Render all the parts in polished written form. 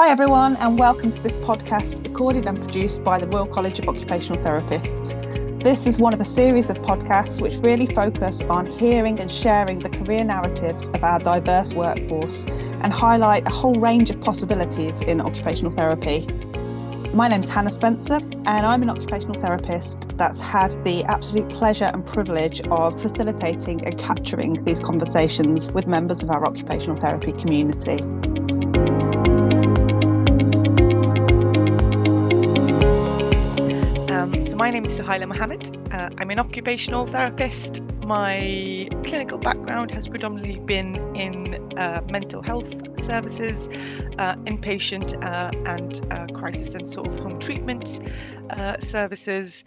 Hi everyone, and welcome to this podcast recorded and produced by the Royal College of Occupational Therapists. This is one of a series of podcasts which really focus on hearing and sharing the career narratives of our diverse workforce and highlight a whole range of possibilities in occupational therapy. My name's Hannah Spencer, and I'm an occupational therapist that's had the absolute pleasure and privilege of facilitating and capturing these conversations with members of our occupational therapy community. So my name is Suhailah Mohamed. I'm an occupational therapist. My clinical background has predominantly been in mental health services, inpatient and crisis and sort of home treatment services.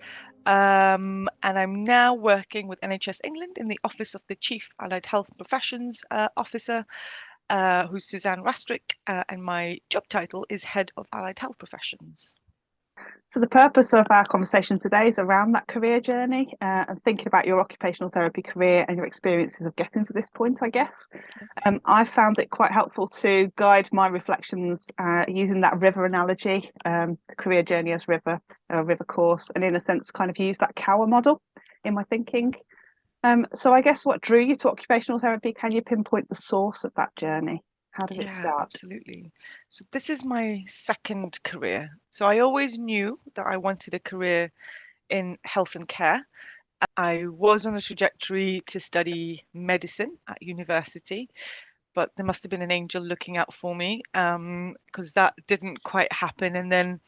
And I'm now working with NHS England in the Office of the Chief Allied Health Professions Officer, who's Suzanne Rastrick, and my job title is Head of Allied Health Professions. So the purpose of our conversation today is around that career journey and thinking about your occupational therapy career and your experiences of getting to this point, I guess. I found it quite helpful to guide my reflections using that river analogy, the career journey as river course, and in a sense kind of use that Cower model in my thinking. So I guess what drew you to occupational therapy? Can you pinpoint the source of that journey? How did it start? Absolutely. So this is my second career. So I always knew that I wanted a career in health and care. I was on a trajectory to study medicine at university, but there must have been an angel looking out for me because that didn't quite happen. And then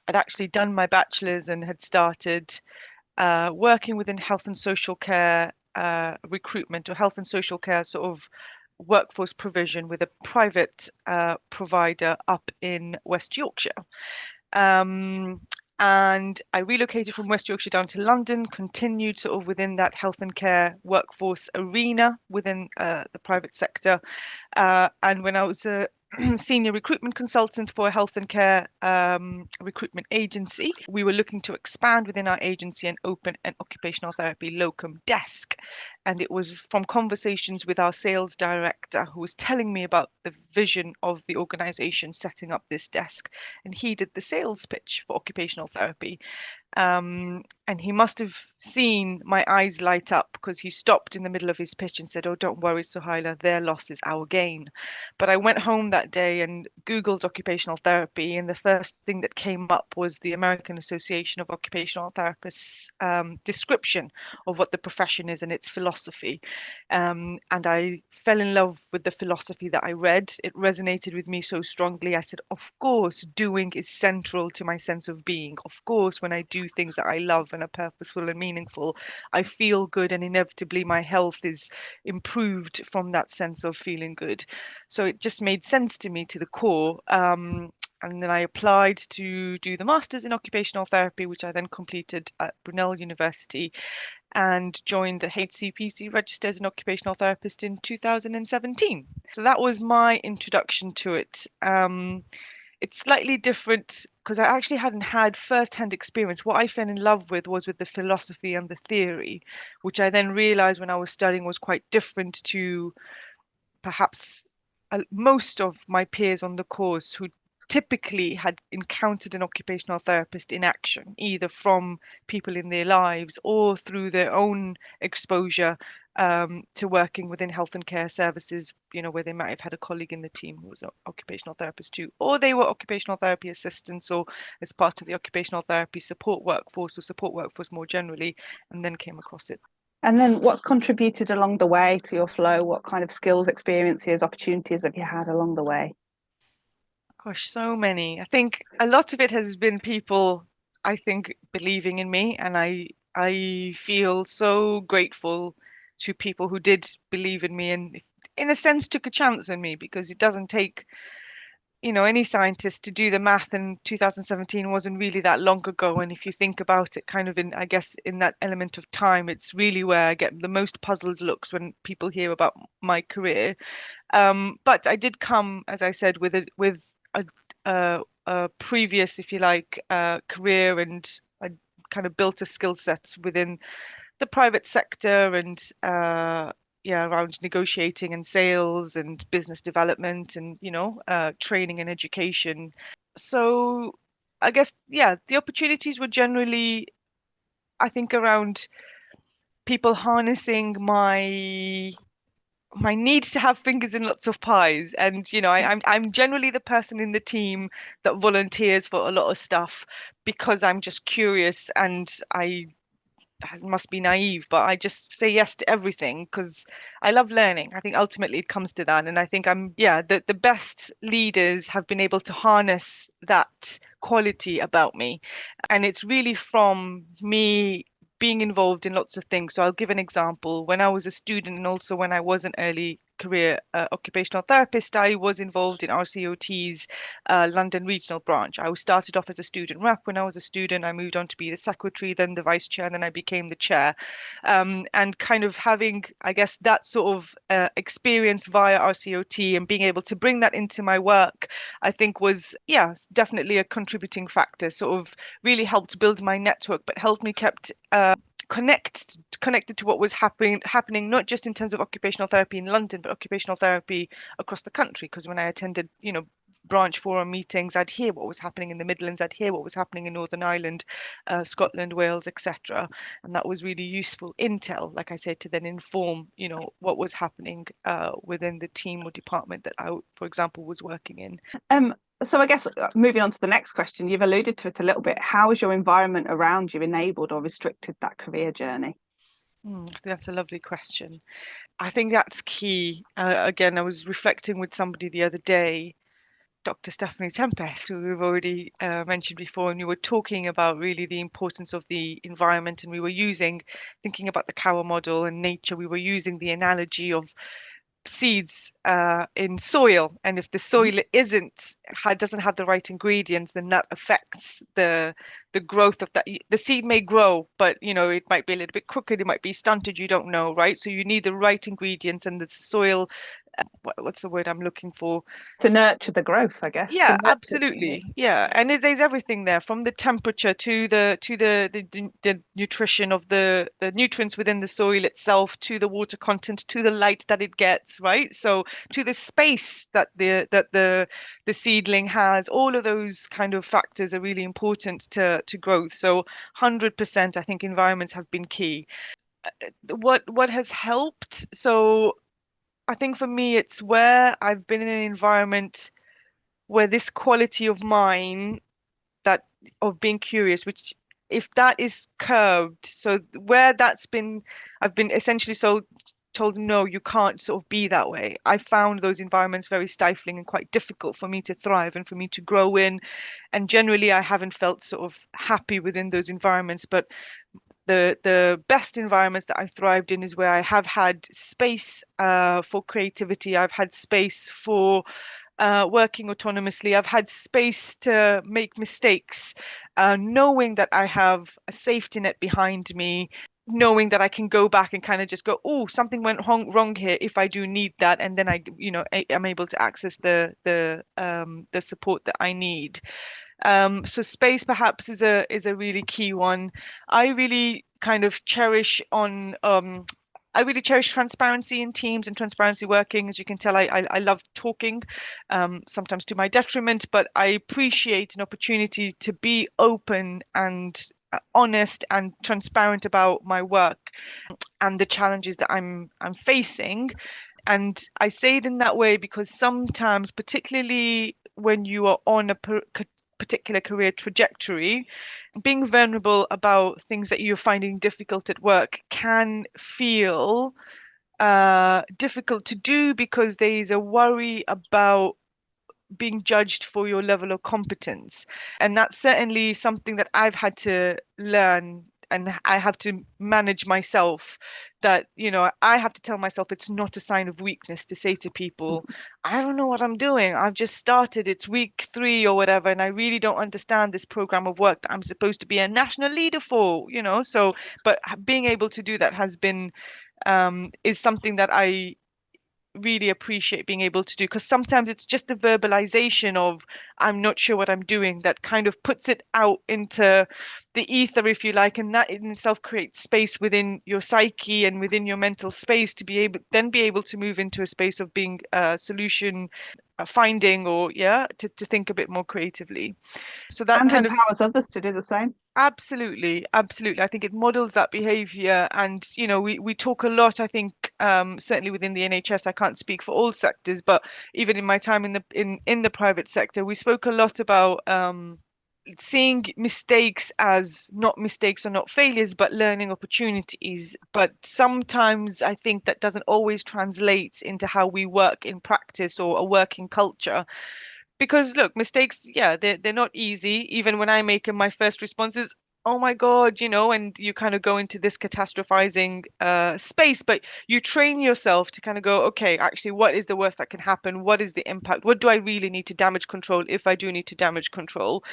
I'd actually done my bachelor's and had started working within health and social care recruitment or health and social care sort of workforce provision with a private provider up in West Yorkshire. And I relocated from West Yorkshire down to London, continued sort of within that health and care workforce arena within the private sector. And when I was a senior recruitment consultant for a health and care recruitment agency, we were looking to expand within our agency and open an occupational therapy locum desk. And it was from conversations with our sales director who was telling me about the vision of the organization setting up this desk. And he did the sales pitch for occupational therapy. And he must have seen my eyes light up because he stopped in the middle of his pitch and said, "Oh, don't worry, Suhailah, their loss is our gain." But I went home that day and Googled occupational therapy, and the first thing that came up was the American Association of Occupational Therapists description of what the profession is and its philosophy. And I fell in love with the philosophy that I read. It resonated with me so strongly. I said, of course, doing is central to my sense of being. Of course, when I do things that I love and are purposeful and meaningful, I feel good, and inevitably my health is improved from that sense of feeling good. So it just made sense to me to the core. And then I applied to do the Masters in Occupational Therapy, which I then completed at Brunel University, and joined the HCPC registered as an occupational therapist in 2017. So that was my introduction to it. It's slightly different because I actually hadn't had first-hand experience. What I fell in love with was with the philosophy and the theory, which I then realized when I was studying was quite different to perhaps most of my peers on the course who typically had encountered an occupational therapist in action, either from people in their lives or through their own exposure to working within health and care services, where they might have had a colleague in the team who was an occupational therapist too, or they were occupational therapy assistants or as part of the occupational therapy support workforce or support workforce more generally, and then came across it. And then what's contributed along the way to your flow? What kind of skills, experiences, opportunities have you had along the way? Gosh, so many. I think a lot of it has been people, I think, believing in me, and I feel so grateful to people who did believe in me and in a sense took a chance on me, because it doesn't take, any scientist to do the math, and 2017 wasn't really that long ago. And if you think about it kind of in, I guess, in that element of time, it's really where I get the most puzzled looks when people hear about my career. But I did come, as I said, with a previous, if you like, career, and I kind of built a skill set within the private sector and yeah, around negotiating and sales and business development and, training and education. So I guess, yeah, the opportunities were generally, I think, around people harnessing my need to have fingers in lots of pies. And, I'm generally the person in the team that volunteers for a lot of stuff because I'm just curious and I must be naive, but I just say yes to everything because I love learning. I think ultimately it comes to that. And I think yeah, the best leaders have been able to harness that quality about me. And it's really from me being involved in lots of things. So I'll give an example. When I was a student and also when I was an early career occupational therapist, I was involved in RCOT's London regional branch. I started off as a student rep. When I was a student, I moved on to be the secretary, then the vice chair, and then I became the chair. And kind of having, I guess, that sort of experience via RCOT and being able to bring that into my work, I think was, yeah, definitely a contributing factor. Sort of really helped build my network, but helped me kept connected to what was happening not just in terms of occupational therapy in London, but occupational therapy across the country. Because when I attended, branch forum meetings, I'd hear what was happening in the Midlands, I'd hear what was happening in Northern Ireland, Scotland, Wales, etc. And that was really useful intel, like I said, to then inform, what was happening within the team or department that I, for example, was working in. So I guess moving on to the next question, you've alluded to it a little bit. How has your environment around you enabled or restricted that career journey? That's a lovely question. I think that's key. Again, I was reflecting with somebody the other day, Dr. Stephanie Tempest, who we've already mentioned before, and we were talking about really the importance of the environment, and we were thinking about the Cower model and nature, we were using the analogy of seeds in soil, and if the soil doesn't have the right ingredients, then that affects the growth of that. The seed may grow, but it might be a little bit crooked, it might be stunted, you don't know, right? So you need the right ingredients, and the soil, what's the word I'm looking for? To nurture the growth, I guess. To Yeah, nurture. absolutely. Yeah, and there's everything there, from the temperature to the nutrition of the nutrients within the soil itself, to the water content, to the light that it gets, right? So to the space that the seedling has. All of those kind of factors are really important to growth. So 100%, I think environments have been key. What has helped? So I think for me, it's where I've been in an environment where this quality of mine, that of being curious, which if that is curbed, so where I've been essentially so told, no, you can't sort of be that way. I found those environments very stifling and quite difficult for me to thrive and for me to grow in. And generally, I haven't felt sort of happy within those environments. But the best environments that I've thrived in is where I have had space for creativity. I've had space for working autonomously. I've had space to make mistakes, knowing that I have a safety net behind me, knowing that I can go back and kind of just go, oh, something went wrong here if I do need that, and then I'm able to access the support that I need. So space perhaps is a really key one. I really kind of cherish on I really cherish transparency in teams and transparency working. As you can tell, I love talking, sometimes to my detriment, but I appreciate an opportunity to be open and honest and transparent about my work and the challenges that I'm facing. And I say it in that way because sometimes, particularly when you are on a particular career trajectory, being vulnerable about things that you're finding difficult at work can feel difficult to do because there is a worry about being judged for your level of competence. And that's certainly something that I've had to learn, and I have to manage myself, that, I have to tell myself it's not a sign of weakness to say to people, I don't know what I'm doing. I've just started, it's week 3 or whatever, and I really don't understand this program of work that I'm supposed to be a national leader for, So, but being able to do that has been, is something that really appreciate being able to do, because sometimes it's just the verbalization of I'm not sure what I'm doing that kind of puts it out into the ether, if you like, and that in itself creates space within your psyche and within your mental space to be able to move into a space of being solution finding, or yeah, to think a bit more creatively. So that And kind of empowers others to do the same. absolutely, absolutely. I think it models that behavior. And, we talk a lot, I think, certainly within the NHS, I can't speak for all sectors, but even in my time in the private sector, we spoke a lot about seeing mistakes as not mistakes or not failures, but learning opportunities. But sometimes I think that doesn't always translate into how we work in practice or a working culture. Because look, mistakes, yeah, they're not easy. Even when I make them, my first response is, oh my God, and you kind of go into this catastrophizing space, but you train yourself to kind of go, okay, actually, what is the worst that can happen? What is the impact? What do I really need to damage control if I do need to damage control?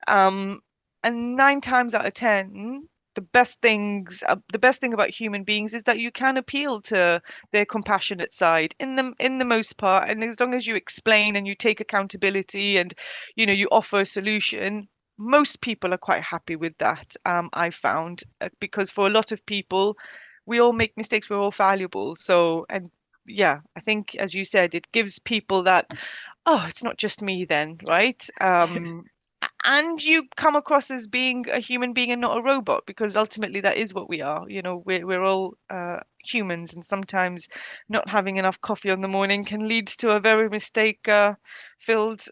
Um, and 9 times out of 10, the best thing about human beings is that you can appeal to their compassionate side in the most part. And as long as you explain and you take accountability and you offer a solution, most people are quite happy with that. I found, because for a lot of people, we all make mistakes, we're all valuable. So, and yeah, I think as you said, it gives people that, oh, it's not just me then, right? And you come across as being a human being and not a robot, because ultimately that is what we are. We're all humans, and sometimes not having enough coffee on the morning can lead to a very filled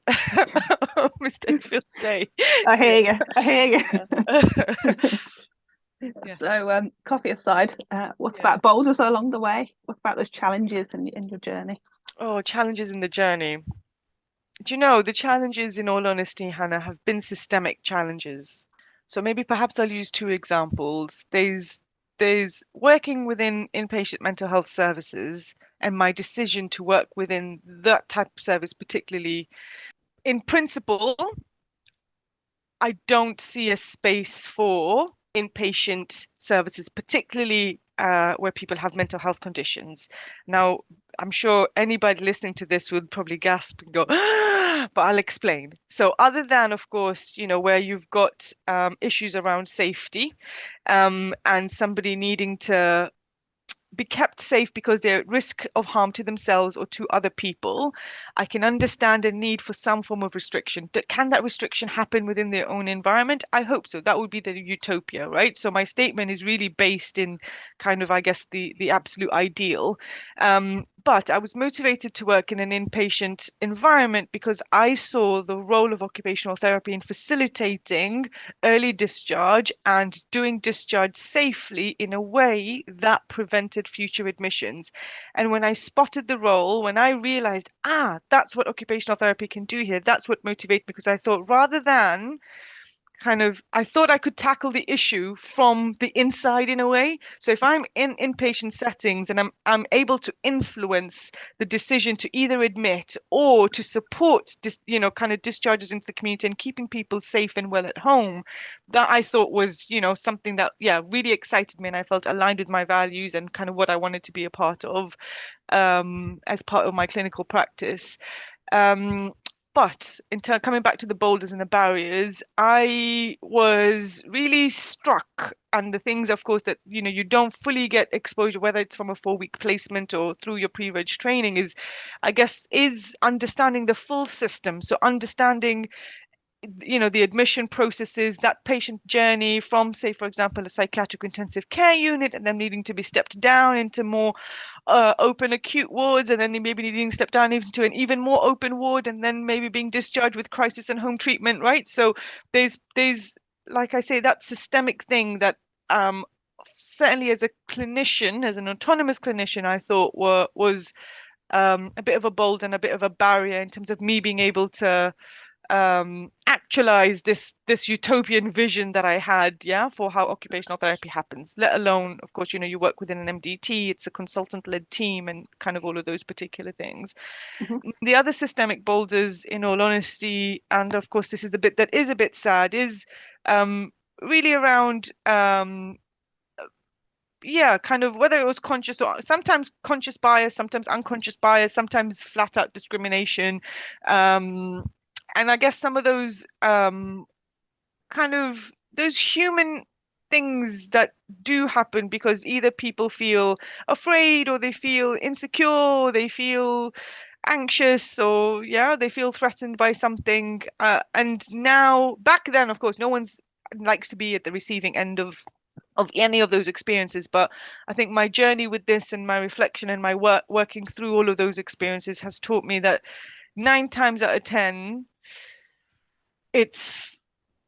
mistake filled day. I hear Yeah. you. I hear Yeah. you. Yeah. So, coffee aside, what Yeah. about boulders along the way? What about those challenges in your journey? Oh, challenges in the journey. Do you know, the challenges, in all honesty, Hannah, have been systemic challenges. So maybe perhaps I'll use two examples. There's working within inpatient mental health services and my decision to work within that type of service particularly. In principle, I don't see a space for inpatient services, particularly where people have mental health conditions. Now, I'm sure anybody listening to this would probably gasp and go, but I'll explain. So, other than, of course, where you've got issues around safety, and somebody needing to be kept safe because they're at risk of harm to themselves or to other people, I can understand a need for some form of restriction. Can that restriction happen within their own environment? I hope so. That would be the utopia, right? So my statement is really based in kind of, I guess, the absolute ideal. But I was motivated to work in an inpatient environment because I saw the role of occupational therapy in facilitating early discharge and doing discharge safely in a way that prevented future admissions. And when I spotted the role, when I realized, that's what occupational therapy can do here, that's what motivated me, because I thought rather than I thought I could tackle the issue from the inside in a way. So if I'm in inpatient settings and I'm able to influence the decision to either admit or to support kind of discharges into the community and keeping people safe and well at home, that I thought was, something that, yeah, really excited me, and I felt aligned with my values and kind of what I wanted to be a part of as part of my clinical practice. Um, but coming back to the boulders and the barriers, I was really struck. And the things, of course, that you don't fully get exposure, whether it's from a 4-week placement or through your pre-reg training, is, I guess, is understanding the full system. So understanding the admission processes, that patient journey from, say, for example, a psychiatric intensive care unit, and them needing to be stepped down into more open acute wards, and then maybe needing to step down even to an even more open ward, and then maybe being discharged with crisis and home treatment, right? So there's like I say, that systemic thing that certainly as a clinician, as an autonomous clinician, I thought was a bit of a bold and a bit of a barrier in terms of me being able to actualize this utopian vision that I had, yeah, for how occupational therapy happens, let alone, of course, you work within an MDT, it's a consultant-led team and kind of all of those particular things. Mhm. The other systemic boulders, in all honesty, and of course, this is the bit that is a bit sad, is really around yeah, kind of whether it was conscious or sometimes conscious bias, sometimes unconscious bias, sometimes flat out discrimination. Um, and I guess some of those kind of those human things that do happen because either people feel afraid or they feel insecure, or they feel anxious, or yeah, they feel threatened by something. And now, back then, of course, no one's likes to be at the receiving end of any of those experiences. But I think my journey with this and my reflection and my working through all of those experiences has taught me that 9 times out of 10, it's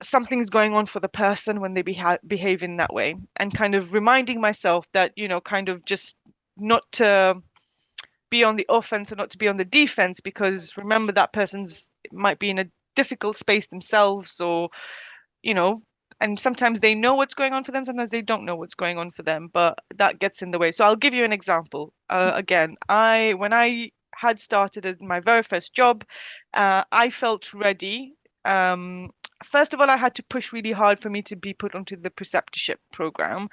something's going on for the person when they behave in that way, and kind of reminding myself that, kind of just not to be on the offense or not to be on the defense, because remember that person's might be in a difficult space themselves, or you know, and sometimes they know what's going on for them, sometimes they don't know what's going on for them, but that gets in the way. So I'll give you an example. Again, when I had started as my very first job, I felt ready. Um, First of all, I had to push really hard for me to be put onto the preceptorship program.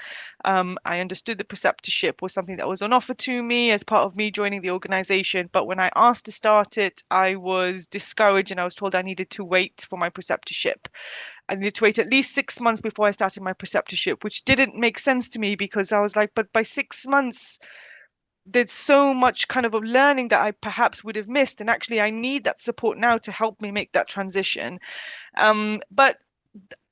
I understood the preceptorship was something that was on offer to me as part of me joining the organization. But when I asked to start it, I was discouraged and I was told I needed to wait for my preceptorship. I needed to wait at least 6 months before I started my preceptorship, which didn't make sense to me because I was like, but by 6 months, there's so much kind of learning that I perhaps would have missed. And actually, I need that support now to help me make that transition. But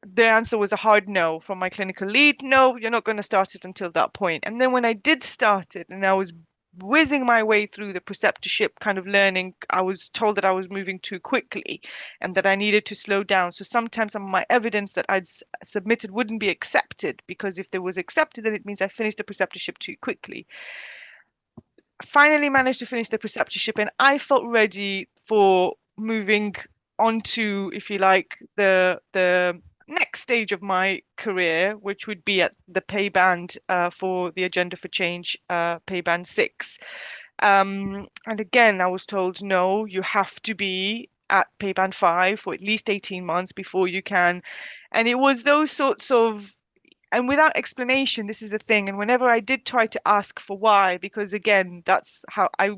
the answer was a hard no from my clinical lead. No, you're not going to start it until that point. And then when I did start it and I was whizzing my way through the preceptorship kind of learning, I was told that I was moving too quickly and that I needed to slow down. So sometimes some of my evidence that I'd submitted wouldn't be accepted, because if there was accepted, then it means I finished the preceptorship too quickly. Finally managed to finish the preceptorship, and I felt ready for moving on to, if you like, the next stage of my career, which would be at the pay band for the Agenda for Change, pay band 6. And again, I was told, no, you have to be at pay band 5 for at least 18 months before you can. And it was those sorts of, and without explanation, this is the thing. And whenever I did try to ask for why, because again, that's how I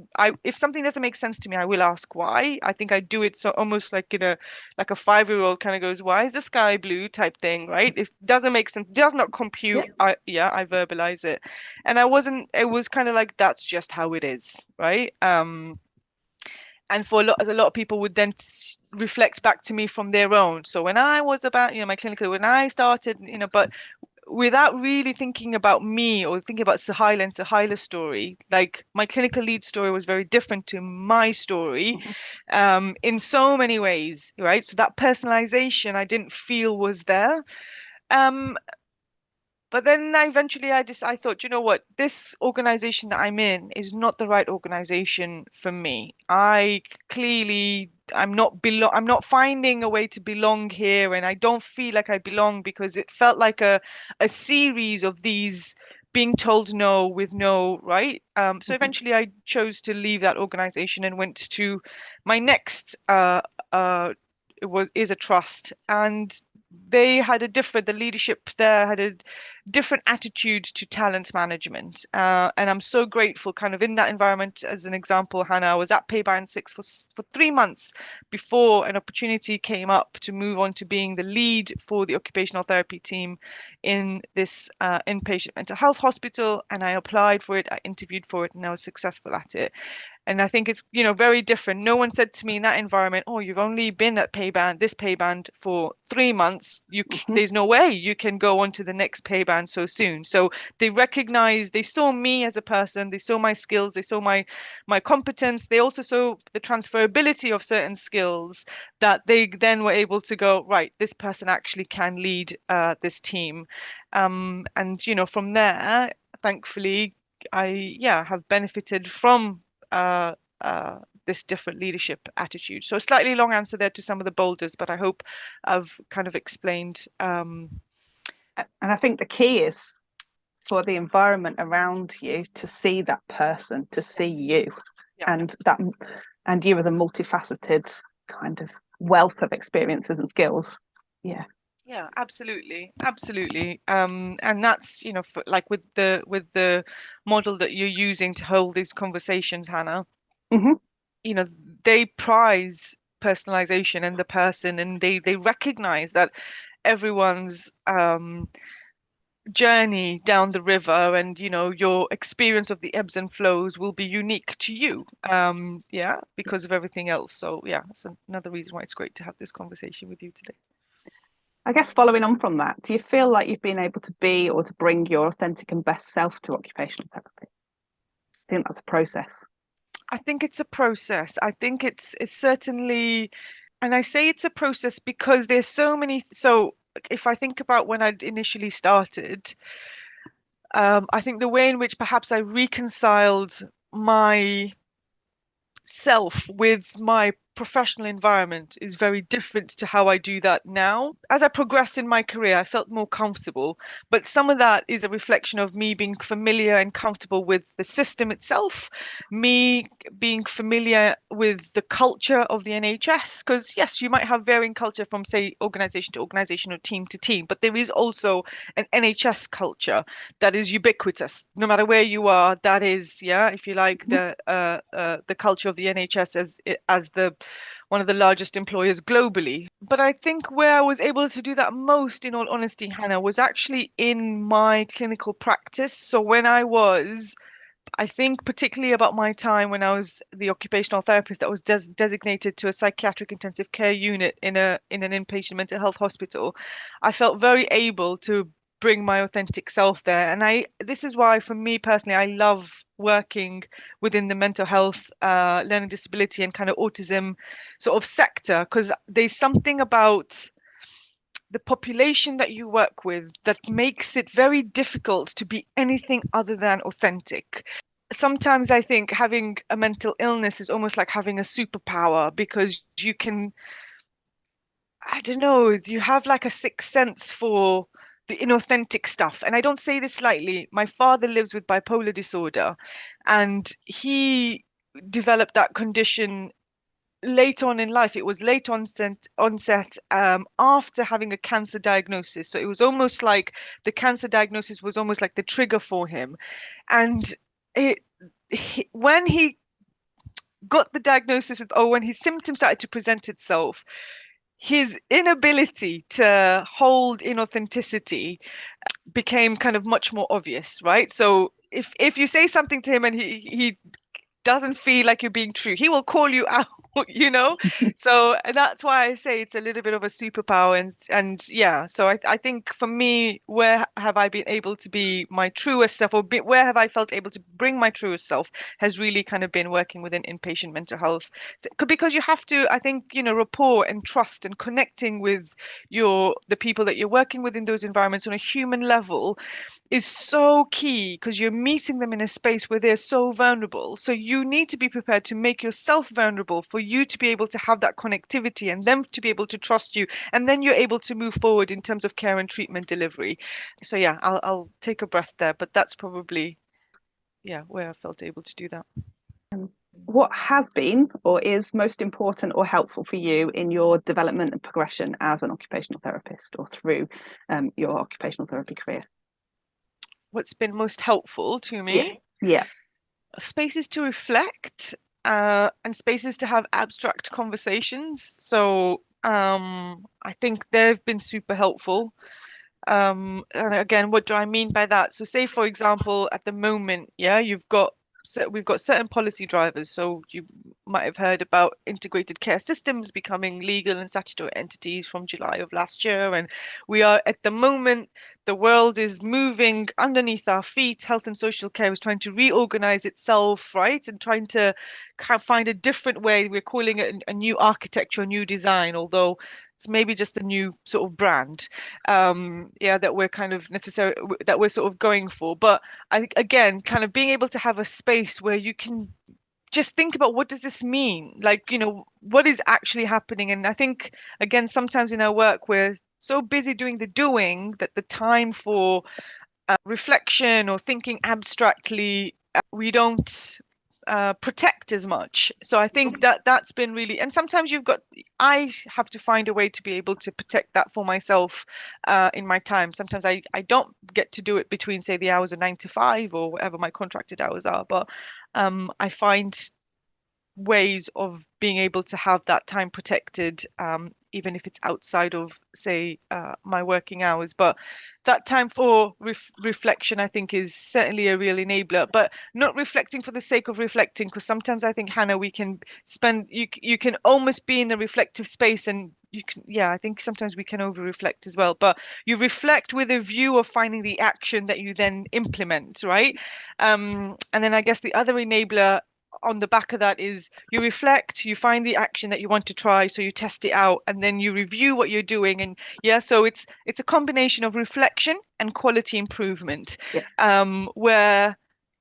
if something doesn't make sense to me, I will ask why. I think I do it so almost like in a like a 5-year-old kind of goes, why is the sky blue type thing, right? If it doesn't make sense, does not compute, I verbalize it. And I wasn't, it was kind of like, that's just how it is, right? And for a lot of people would then reflect back to me from their own. So when I was about, my clinical, when I started, but without really thinking about me or thinking about Suhailah and Suhailah's story, like my clinical lead story was very different to my story, in so many ways, right? So that personalization I didn't feel was there. Um, but then I thought, you know what, this organization that I'm in is not the right organization for me. I'm not finding a way to belong here, and I don't feel like I belong because it felt like a series of these being told no with no, right? So eventually I chose to leave that organization and went to my next is a trust, and the leadership there had a different attitude to talent management. And I'm so grateful kind of in that environment. As an example, Hannah, I was at Pay Band 6 for 3 months before an opportunity came up to move on to being the lead for the occupational therapy team in this inpatient mental health hospital. And I applied for it, I interviewed for it, and I was successful at it. And I think it's, very different. No one said to me in that environment, "Oh, you've only been at this pay band for 3 months. There's no way you can go on to the next pay band so soon." So they saw me as a person, they saw my skills, they saw my competence. They also saw the transferability of certain skills that they then were able to go, right, this person actually can lead this team. And from there, thankfully, I have benefited from uh, this different leadership attitude. So a slightly long answer there to some of the boulders, but I hope I've kind of explained. And I think the key is for the environment around you to see that person, to see you, and you as a multifaceted kind of wealth of experiences and skills. Yeah. Yeah, absolutely, absolutely. And that's, for, like with the model that you're using to hold these conversations, Hannah, Hmm. you know, they prize personalization and the person, and they recognize that everyone's journey down the river and your experience of the ebbs and flows will be unique to you. Yeah, because of everything else. So yeah, that's another reason why it's great to have this conversation with you today. I guess following on from that, do you feel like you've been able to be or to bring your authentic and best self to occupational therapy? I think that's a process. I think it's a process. I think it's certainly, and I say it's a process because there's so many. So if I think about when I initially started, I think the way in which perhaps I reconciled my self with my professional environment is very different to how I do that now. As I progressed in my career, I felt more comfortable, but some of that is a reflection of me being familiar and comfortable with the system itself, me being familiar with the culture of the NHS. Because, yes, you might have varying culture from, say, organization to organization or team to team, but there is also an NHS culture that is ubiquitous no matter where you are. That is, yeah, if you like, the culture of the NHS as the one of the largest employers globally. But I think where I was able to do that most, in all honesty, Hannah, was actually in my clinical practice. So when I think particularly about my time when I was the occupational therapist that was designated to a psychiatric intensive care unit in an inpatient mental health hospital, I felt very able to bring my authentic self there. And this is why, for me personally, I love working within the mental health, learning disability, and kind of autism sort of sector, because there's something about the population that you work with that makes it very difficult to be anything other than authentic. Sometimes I think having a mental illness is almost like having a superpower because you can, I don't know, you have like a sixth sense for the inauthentic stuff. And I don't say this lightly. My father lives with bipolar disorder, and he developed that condition late on in life. It was late onset after having a cancer diagnosis. So it was almost like the cancer diagnosis was almost like the trigger for him. And it, when he got the diagnosis or when his symptoms started to present itself, his inability to hold inauthenticity became kind of much more obvious, right? So if you say something to him and he doesn't feel like you're being true, he will call you out, you know? So that's why I say it's a little bit of a superpower. And yeah, so I think for me, where have I been able to be my truest self, or where have I felt able to bring my truest self, has really kind of been working within inpatient mental health. So, because you have to, I think, rapport and trust and connecting with the people that you're working with in those environments on a human level is so key, because you're meeting them in a space where they're so vulnerable. So you need to be prepared to make yourself vulnerable for you to be able to have that connectivity and them to be able to trust you. And then you're able to move forward in terms of care and treatment delivery. So yeah, I'll take a breath there, but that's probably, yeah, where I felt able to do that. What has been or is most important or helpful for you in your development and progression as an occupational therapist, or through your occupational therapy career? What's been most helpful to Yeah. me? Yeah. Spaces to reflect, and spaces to have abstract conversations. So I think they've been super helpful. And again, what do I mean by that? So say, for example, at the moment, yeah, we've got certain policy drivers. So you might have heard about integrated care systems becoming legal and statutory entities from July of last year. And we are at the moment, the world is moving underneath our feet. Health and social care is trying to reorganize itself, right? And trying to find a different way. We're calling it a new architecture, a new design, although it's maybe just a new sort of brand, yeah, that we're kind of that we're sort of going for. But I think, again, kind of being able to have a space where you can just think about, what does this mean, like, what is actually happening. And I think, again, sometimes in our work we're so busy doing the doing that the time for reflection or thinking abstractly, we don't protect as much. So I think that that's been really, and sometimes I have to find a way to be able to protect that for myself in my time. Sometimes I don't get to do it between, say, the hours of 9 to 5 or whatever my contracted hours are, but I find ways of being able to have that time protected, even if it's outside of, say, my working hours. But that time for reflection, I think, is certainly a real enabler. But not reflecting for the sake of reflecting, because sometimes I think, Hannah, we can you can almost be in a reflective space, and you can, yeah, I think sometimes we can over reflect as well. But you reflect with a view of finding the action that you then implement, right? And then I guess the other enabler on the back of that is you reflect, you find the action that you want to try, so you test it out, and then you review what you're doing. And yeah, so it's a combination of reflection and quality improvement, where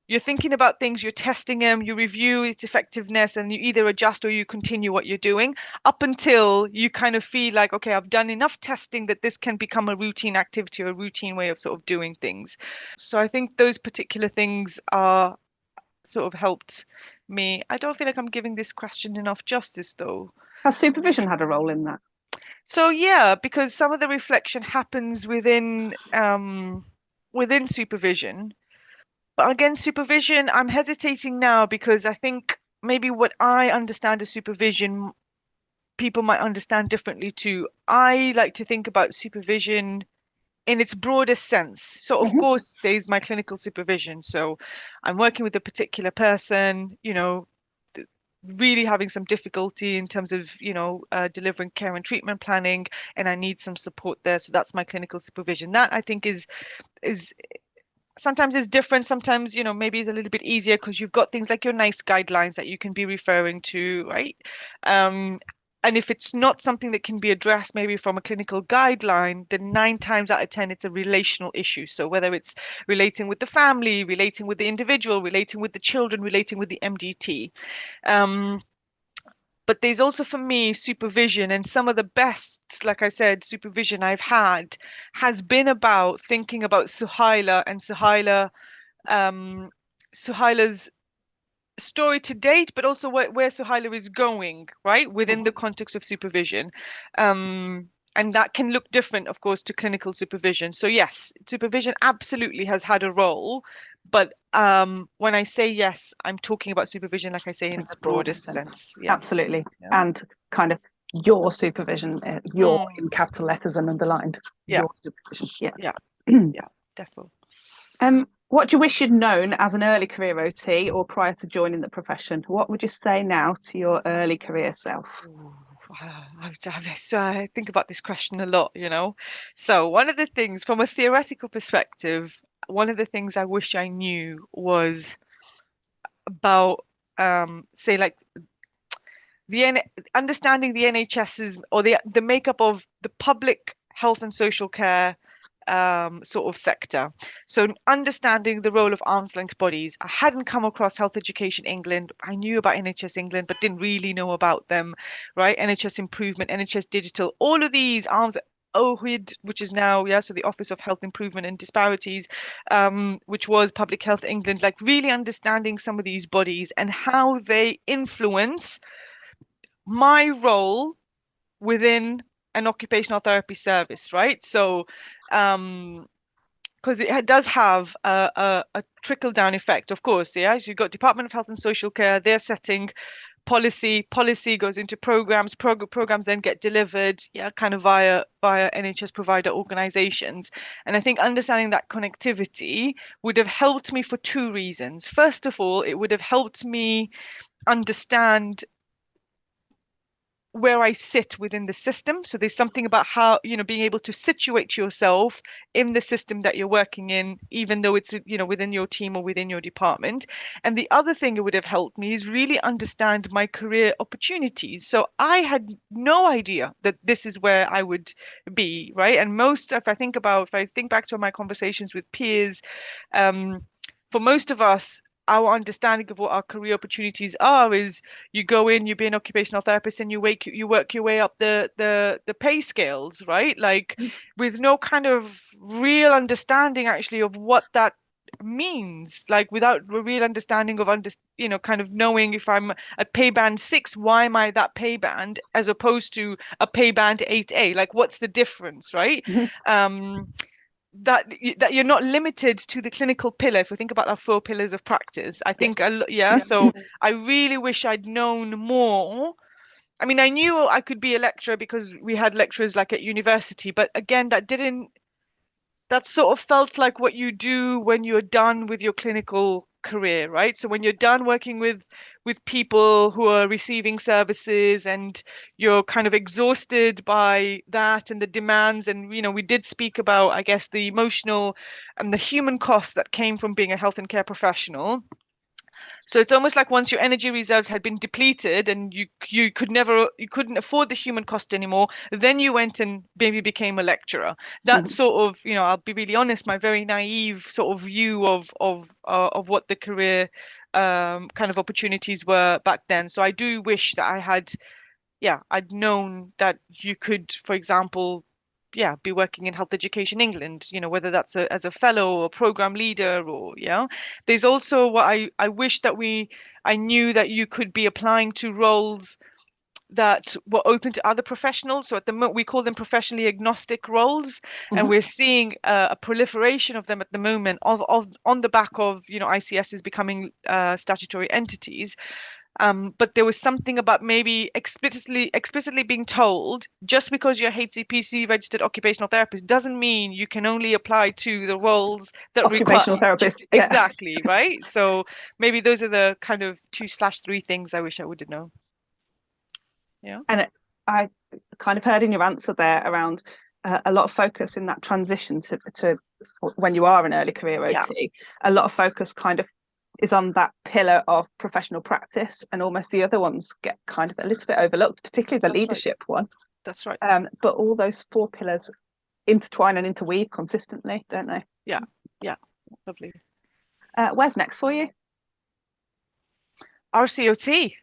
you're thinking about things, you're testing them, you review its effectiveness, and you either adjust or you continue what you're doing up until you kind of feel like, okay, I've done enough testing that this can become a routine activity or a routine way of sort of doing things. So I think those particular things are sort of helped me. I don't feel like I'm giving this question enough justice, though. Has supervision had a role in that? So yeah, because some of the reflection happens within supervision. But again, supervision, I'm hesitating now because I think maybe what I understand as supervision, people might understand differently too. I like to think about supervision in its broadest sense. So of course, there's my clinical supervision. So I'm working with a particular person, really having some difficulty in terms of, delivering care and treatment planning, and I need some support there. So that's my clinical supervision. That I think is sometimes is different. Sometimes, maybe it's a little bit easier because you've got things like your NICE guidelines that you can be referring to, right? And if it's not something that can be addressed maybe from a clinical guideline, then 9 times out of 10, it's a relational issue. So whether it's relating with the family, relating with the individual, relating with the children, relating with the MDT. But there's also for me supervision, and some of the best, like I said, supervision I've had has been about thinking about Suhailah and Suhailah's story to date, but also where Suhailah is going, right, within the context of supervision. And that can look different, of course, to clinical supervision. So yes, supervision absolutely has had a role, but when I say yes, I'm talking about supervision, like I say, in its broadest sense. Yeah, absolutely. Yeah. And kind of your supervision, your in capital letters and underlined. Yeah. Your supervision. Yeah. Yeah, definitely. What do you wish you'd known as an early career OT or prior to joining the profession? What would you say now to your early career self? I think about this question a lot, So one of the things from a theoretical perspective, one of the things I wish I knew was about, say, like understanding the NHS's or the makeup of the public health and social care sort of sector. So understanding the role of arm's length bodies. I hadn't come across Health Education England. I knew about NHS England, but didn't really know about them, right? NHS Improvement, NHS Digital, all of these arms. OHID, which is now, so the Office of Health Improvement and Disparities, which was Public Health England, like really understanding some of these bodies and how they influence my role within an occupational therapy service, right? So, because it does have a trickle down effect, of course. Yeah, so you've got Department of Health and Social Care, they're setting policy goes into programs then get delivered, kind of via NHS provider organizations. And I think understanding that connectivity would have helped me for two reasons. First of all, it would have helped me understand where I sit within the system. So there's something about how, being able to situate yourself in the system that you're working in, even though it's, within your team or within your department. And the other thing it would have helped me is really understand my career opportunities. So I had no idea that this is where I would be, right? And if I think back to my conversations with peers, for most of us, our understanding of what our career opportunities are is you go in, you be an occupational therapist, and you work your way up the pay scales, right? Like with no kind of real understanding actually of what that means, like without a real understanding of kind of knowing if I'm at pay band 6, why am I that pay band as opposed to a pay band 8A? Like, what's the difference, right? Mhm. That you're not limited to the clinical pillar. If we think about our 4 pillars of practice, I Yes. think yeah. So I really wish I'd known more. I mean, I knew I could be a lecturer because we had lecturers like at university, but again, that sort of felt like what you do when you're done with your clinical career, right? So when you're done working with people who are receiving services and you're kind of exhausted by that and the demands, and we did speak about, I guess, the emotional and the human cost that came from being a health and care professional. So it's almost like once your energy reserves had been depleted and you couldn't afford the human cost anymore, then you went and maybe became a lecturer. That Mhm. sort of, I'll be really honest, my very naive sort of view of what the career kind of opportunities were back then. So I do wish that I'd known that you could, for example, be working in Health Education England, whether that's as a fellow or program leader or, There's also what I wish that I knew that you could be applying to roles that were open to other professionals. So at the moment, we call them professionally agnostic roles, and Mhm. we're seeing a proliferation of them at the moment on the back of, ICS is becoming statutory entities. But there was something about maybe explicitly being told just because you're HCPC registered occupational therapist doesn't mean you can only apply to the roles that require Occupational therapist. Yeah. exactly, right? So maybe those are the kind of 2/3 things I wish I would have known. Yeah. And I kind of heard in your answer there around a lot of focus in that transition to when you are an early career Yeah, OT, a lot of focus kind of is on that pillar of professional practice, and almost the other ones get kind of a little bit overlooked, particularly the that's right. leadership one. That's right. But all those 4 pillars intertwine and interweave consistently, don't they? Yeah. Yeah. Lovely. Where's next for you? RCOT.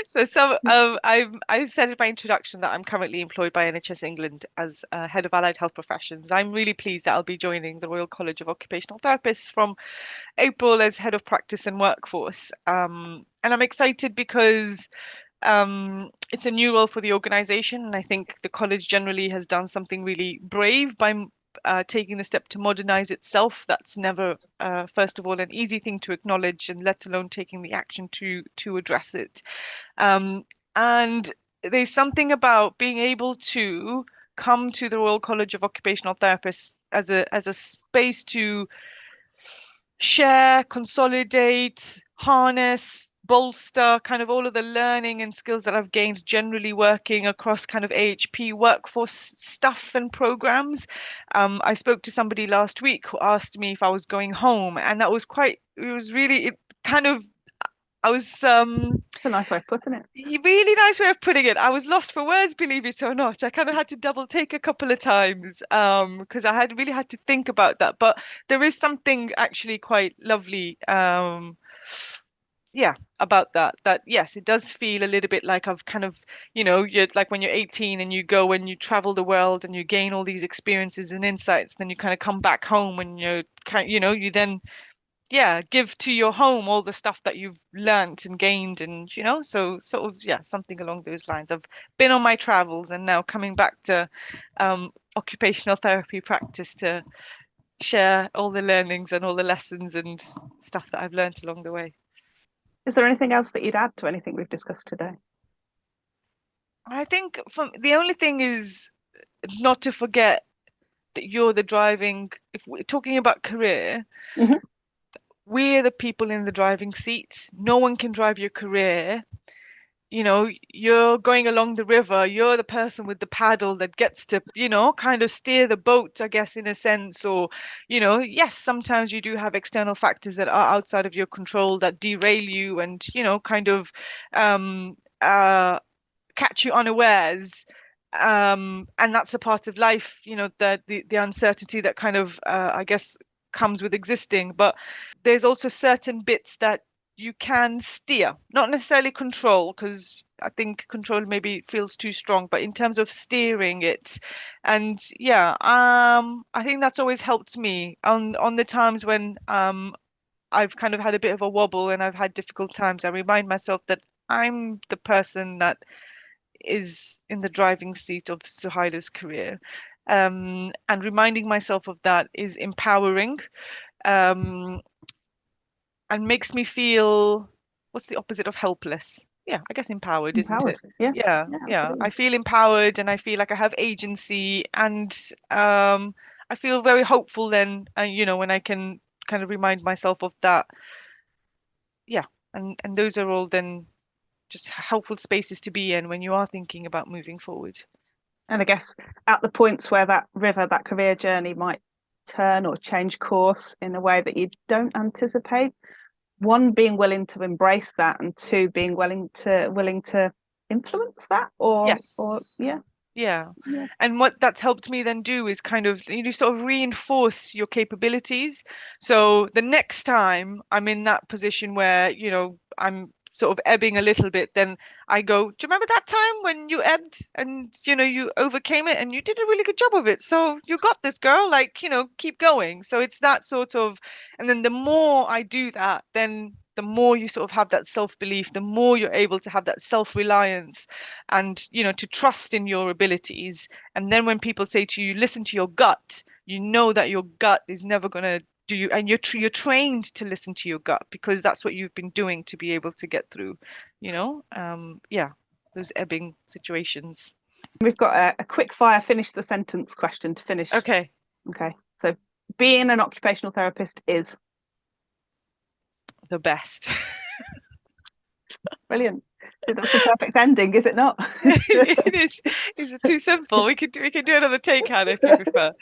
so, I said in my introduction that I'm currently employed by NHS England as head of allied health professions. I'm really pleased that I'll be joining the Royal College of Occupational Therapists from April as head of practice and workforce. And I'm excited because it's a new role for the organisation, and I think the college generally has done something really brave by taking the step to modernize itself. That's never, first of all, an easy thing to acknowledge, and let alone taking the action to address it. Um, and there's something about being able to come to the Royal College of Occupational Therapists as a space to share, consolidate, harness, bolster kind of all of the learning and skills that I've gained generally working across kind of AHP workforce stuff and programs. I spoke to somebody last week who asked me if I was going home, and it was really, it kind of, I was It's a nice way of putting it. really nice way of putting it. I was lost for words, believe it or not. I kind of had to double take a couple of times because I had really had to think about that. But there is something actually quite lovely, yeah, about that. That yes, it does feel a little bit like I've kind of, you're like when you're 18 and you go and you travel the world and you gain all these experiences and insights, then you kind of come back home and you're kind, you then give to your home all the stuff that you've learnt and gained, and so sort of something along those lines. I've been on my travels and now coming back to occupational therapy practice to share all the learnings and all the lessons and stuff that I've learnt along the way. Is there anything else that you'd add to anything we've discussed today? I think the only thing is not to forget that you're the driving, if we're talking about career, Mhm. we're the people in the driving seat. No one can drive your career. You're going along the river, you're the person with the paddle that gets to, kind of steer the boat, I guess, in a sense. Or, yes, sometimes you do have external factors that are outside of your control that derail you and, kind of um, catch you unawares. And that's a part of life, the uncertainty that kind of, I guess, comes with existing. But there's also certain bits that you can steer, not necessarily control, because I think control maybe feels too strong, but in terms of steering it, and yeah, I think that's always helped me on the times when I've kind of had a bit of a wobble and I've had difficult times. I remind myself that I'm the person that is in the driving seat of Suhailah's career. And reminding myself of that is empowering, um, and makes me feel, what's the opposite of helpless? Yeah, I guess empowered, isn't Empowered. it? Yeah. Yeah, Yeah, yeah. I absolutely. feel empowered and I feel like I have agency, and I feel very hopeful then, when I can kind of remind myself of that. Yeah, and those are all then just helpful spaces to be in when you are thinking about moving forward. And I guess at the points where that river, that career journey might turn or change course in a way that you don't anticipate, one, being willing to embrace that, and two, being willing to influence that, or Yes. yeah, Yeah. yeah, And what that's helped me then do is kind of sort of reinforce your capabilities. So the next time I'm in that position where, I'm sort of ebbing a little bit, then I go, do you remember that time when you ebbed and, you overcame it and you did a really good job of it? So you got this, girl, like, keep going. So it's that sort of, and then the more I do that, then the more you sort of have that self-belief, the more you're able to have that self-reliance and to trust in your abilities. And then when people say to you, listen to your gut, you know that your gut is never going to do you, and you're trained to listen to your gut because that's what you've been doing to be able to get through, yeah, those ebbing situations. we've got a quick fire finish the sentence question to finish. Okay. Okay, so being an occupational therapist is The best. brilliant. So that's the perfect ending, is it not? It is. Is it too simple? We can do another take, Hannah, if you prefer.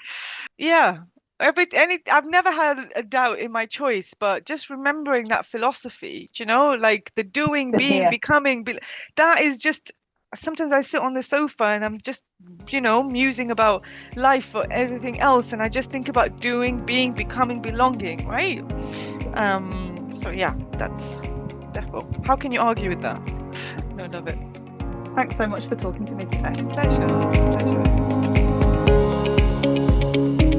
Yeah. I've never had a doubt in my choice, but just remembering that philosophy, like the doing, Been being, here. becoming, that is just, sometimes I sit on the sofa and I'm just, musing about life or everything else, and I just think about doing, being, becoming, belonging, right? So yeah, that's definitely. How can you argue with that? No, love it. Thanks so much for talking to me today. Pleasure. Pleasure.